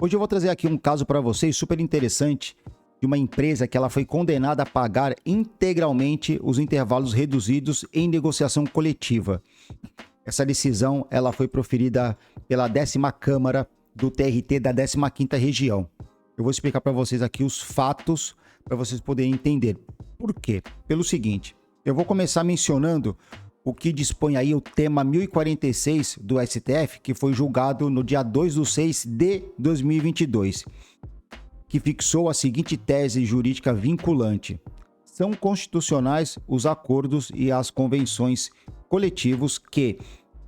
Hoje eu vou trazer aqui um caso para vocês super interessante de uma empresa que ela foi condenada a pagar integralmente os intervalos reduzidos em negociação coletiva. Essa decisão ela foi proferida pela 10ª Câmara do TRT da 15ª Região. Eu vou explicar para vocês aqui os fatos para vocês poderem entender. Por quê? Pelo seguinte, eu vou começar mencionando o que dispõe aí o tema 1046 do STF, que foi julgado no dia 2/6 de 2022, que fixou a seguinte tese jurídica vinculante: são constitucionais os acordos e as convenções coletivos que,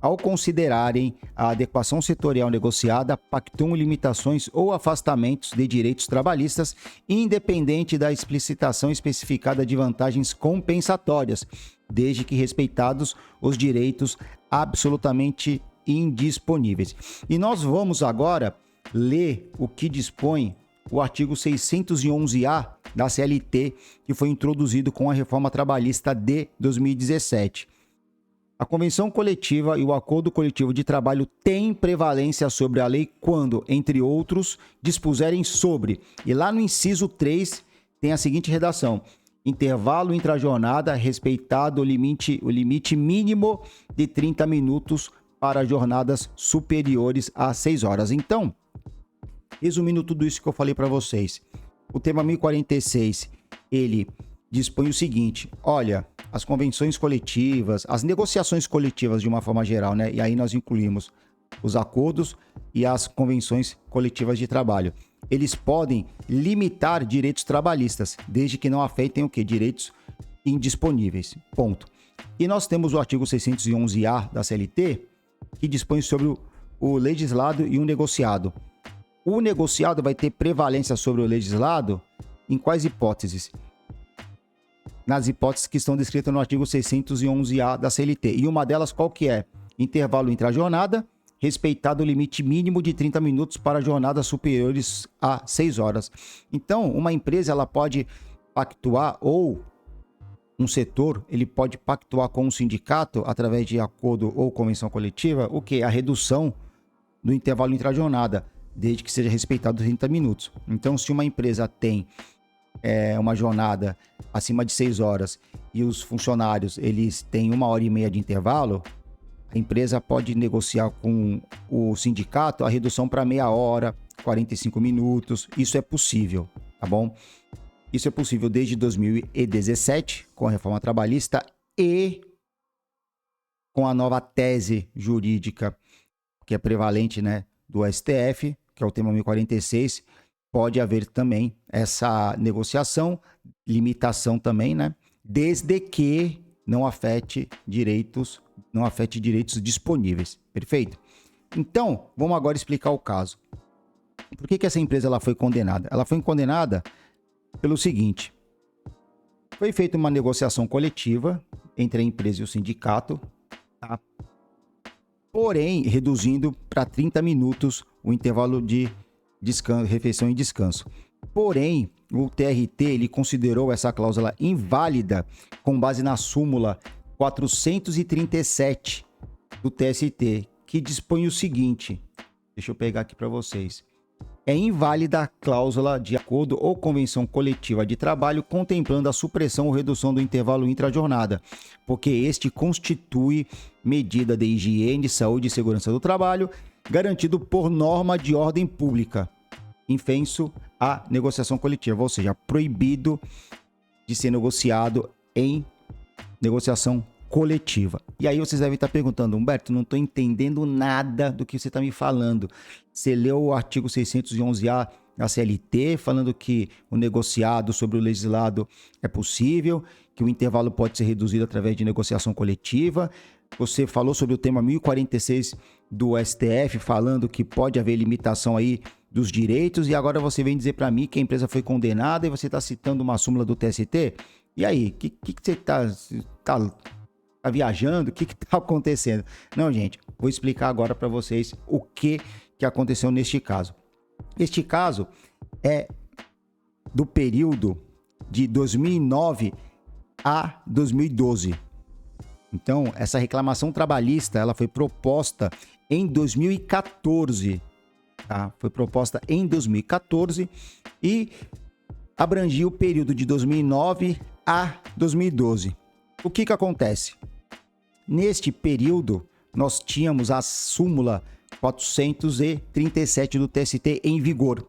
ao considerarem a adequação setorial negociada, pactuam limitações ou afastamentos de direitos trabalhistas, independente da explicitação especificada de vantagens compensatórias, desde que respeitados os direitos absolutamente indisponíveis. E nós vamos agora ler o que dispõe o artigo 611-A da CLT, que foi introduzido com a reforma trabalhista de 2017. A convenção coletiva e o acordo coletivo de trabalho têm prevalência sobre a lei quando, entre outros, dispuserem sobre, e lá no inciso 3 tem a seguinte redação: intervalo intrajornada respeitado o limite mínimo de 30 minutos para jornadas superiores a 6 horas. Então, resumindo tudo isso que eu falei para vocês, o tema 1046, ele dispõe o seguinte: olha, as convenções coletivas, as negociações coletivas de uma forma geral, né? E aí nós incluímos os acordos e as convenções coletivas de trabalho. Eles podem limitar direitos trabalhistas, desde que não afetem o quê? Direitos indisponíveis. Ponto. E nós temos o artigo 611-A da CLT, que dispõe sobre o legislado e o negociado. O negociado vai ter prevalência sobre o legislado em quais hipóteses? Nas hipóteses que estão descritas no artigo 611-A da CLT. E uma delas qual que é? Intervalo intrajornada, respeitado o limite mínimo de 30 minutos para jornadas superiores a 6 horas. Então, uma empresa ela pode pactuar, ou um setor ele pode pactuar com um sindicato através de acordo ou convenção coletiva, o que? A redução do intervalo intrajornada, desde que seja respeitado 30 minutos. Então, se uma empresa tem uma jornada acima de 6 horas e os funcionários eles têm 1h30 de intervalo, a empresa pode negociar com o sindicato a redução para meia hora, 45 minutos. Isso é possível, tá bom? Isso é possível desde 2017, com a reforma trabalhista e com a nova tese jurídica que é prevalente, né, do STF, que é o tema 1046. Pode haver também essa negociação, limitação também, né? Desde que não afete direitos disponíveis. Perfeito? Então, vamos agora explicar o caso. Por que essa empresa ela foi condenada? Ela foi condenada pelo seguinte: foi feita uma negociação coletiva entre a empresa e o sindicato, tá? Porém, reduzindo para 30 minutos o intervalo de descanso, refeição e descanso. Porém, o TRT ele considerou essa cláusula inválida com base na súmula 437 do TST, que dispõe o seguinte: deixa eu pegar aqui para vocês. É inválida a cláusula de acordo ou convenção coletiva de trabalho contemplando a supressão ou redução do intervalo intrajornada, porque este constitui medida de higiene, saúde e segurança do trabalho, garantido por norma de ordem pública, infenso à negociação coletiva, ou seja, proibido de ser negociado em negociação coletiva. E aí vocês devem estar perguntando: Humberto, não estou entendendo nada do que você está me falando. Você leu o artigo 611-A da CLT falando que o negociado sobre o legislado é possível, que o intervalo pode ser reduzido através de negociação coletiva. Você falou sobre o tema 1046 do STF, falando que pode haver limitação aí dos direitos, e agora você vem dizer para mim que a empresa foi condenada e você está citando uma súmula do TST? E aí, o que você tá viajando? O que está acontecendo? Não, gente, vou explicar agora para vocês o que aconteceu neste caso. Este caso é do período de 2009 a 2012. Então, essa reclamação trabalhista ela foi proposta em 2014 tá? Foi proposta em 2014 e abrangia o período de 2009 a 2012. O que acontece? Neste período, nós tínhamos a súmula 437 do TST em vigor.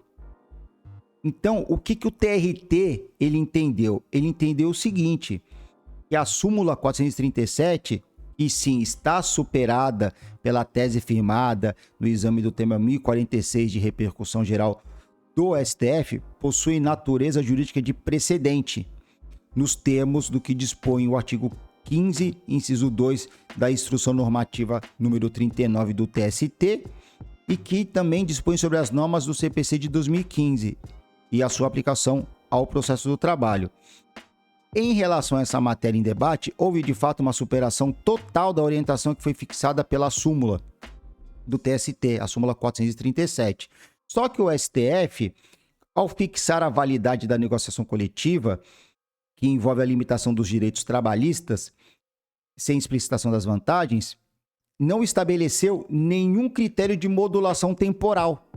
Então, o que o TRT ele entendeu? Ele entendeu o seguinte, que a súmula 437, que sim está superada pela tese firmada no exame do tema 1046 de repercussão geral do STF, possui natureza jurídica de precedente, nos termos do que dispõe o artigo 15, inciso 2 da Instrução Normativa número 39 do TST, e que também dispõe sobre as normas do CPC de 2015 e a sua aplicação ao processo do trabalho. Em relação a essa matéria em debate, houve de fato uma superação total da orientação que foi fixada pela súmula do TST, a súmula 437. Só que o STF, ao fixar a validade da negociação coletiva, que envolve a limitação dos direitos trabalhistas, sem explicitação das vantagens, não estabeleceu nenhum critério de modulação temporal,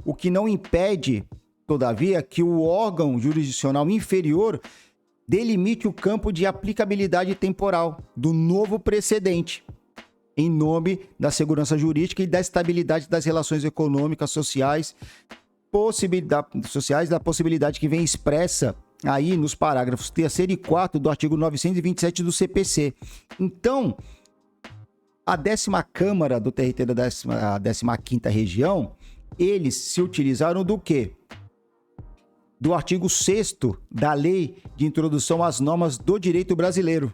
o que não impede, todavia, que o órgão jurisdicional inferior delimite o campo de aplicabilidade temporal do novo precedente, em nome da segurança jurídica e da estabilidade das relações econômicas, sociais, da possibilidade que vem expressa aí nos parágrafos 3º e 4º do artigo 927 do CPC. Então, a 10ª Câmara do TRT da 15ª Região, eles se utilizaram do quê? Do artigo 6º da Lei de Introdução às Normas do Direito Brasileiro,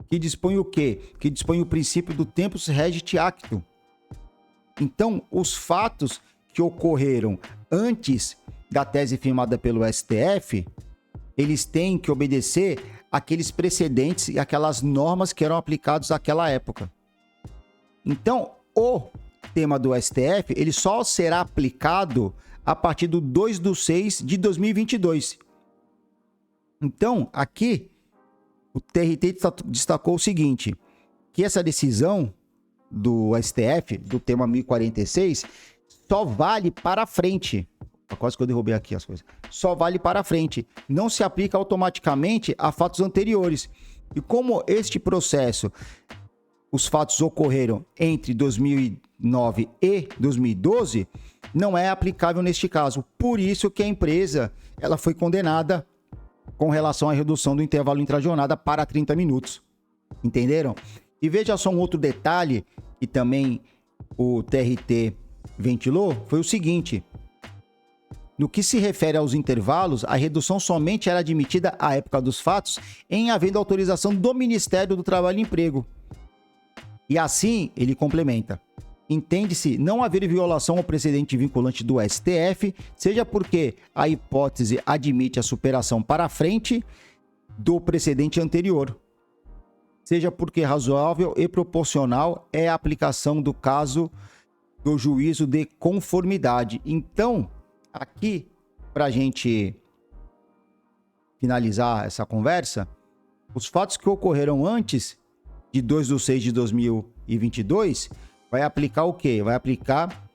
que dispõe o quê? Que dispõe o princípio do tempus regit actum. Então, os fatos que ocorreram antes da tese firmada pelo STF, eles têm que obedecer àqueles precedentes e aquelas normas que eram aplicados naquela época. Então, o tema do STF, ele só será aplicado a partir do 2/6 de 2022. Então, aqui, o TRT destacou o seguinte, que essa decisão do STF, do tema 1046, só vale para frente. Quase que eu derrubei aqui as coisas. Só vale para frente. Não se aplica automaticamente a fatos anteriores. E como este processo, os fatos ocorreram entre 2009 e 2012, não é aplicável neste caso. Por isso que a empresa ela foi condenada com relação à redução do intervalo intra-jornada para 30 minutos. Entenderam? E veja só um outro detalhe que também o TRT ventilou, foi o seguinte. No que se refere aos intervalos, a redução somente era admitida à época dos fatos em havendo autorização do Ministério do Trabalho e Emprego. E assim, ele complementa. Entende-se não haver violação ao precedente vinculante do STF, seja porque a hipótese admite a superação para frente do precedente anterior, seja porque razoável e proporcional é a aplicação do caso do juízo de conformidade. Então, aqui, para a gente finalizar essa conversa, os fatos que ocorreram antes de 2/6 de 2022, vai aplicar o quê? Vai aplicar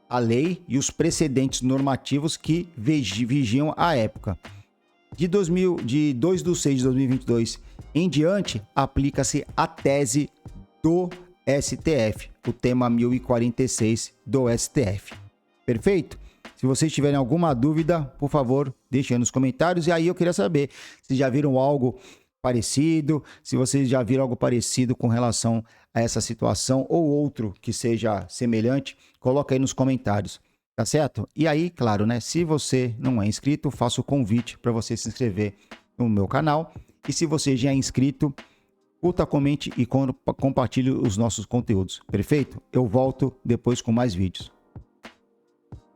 a lei e os precedentes normativos que vigiam a época. De 2/6 de 2022 em diante, aplica-se a tese do STF, o tema 1046 do STF. Perfeito? Se vocês tiverem alguma dúvida, por favor, deixem aí nos comentários. E aí eu queria saber se já viram algo parecido, se vocês já viram algo parecido com relação a essa situação ou outro que seja semelhante, coloca aí nos comentários, tá certo? E aí, claro, né? Se você não é inscrito, faço o convite para você se inscrever no meu canal. E se você já é inscrito, curta, comente e compartilhe os nossos conteúdos. Perfeito? Eu volto depois com mais vídeos.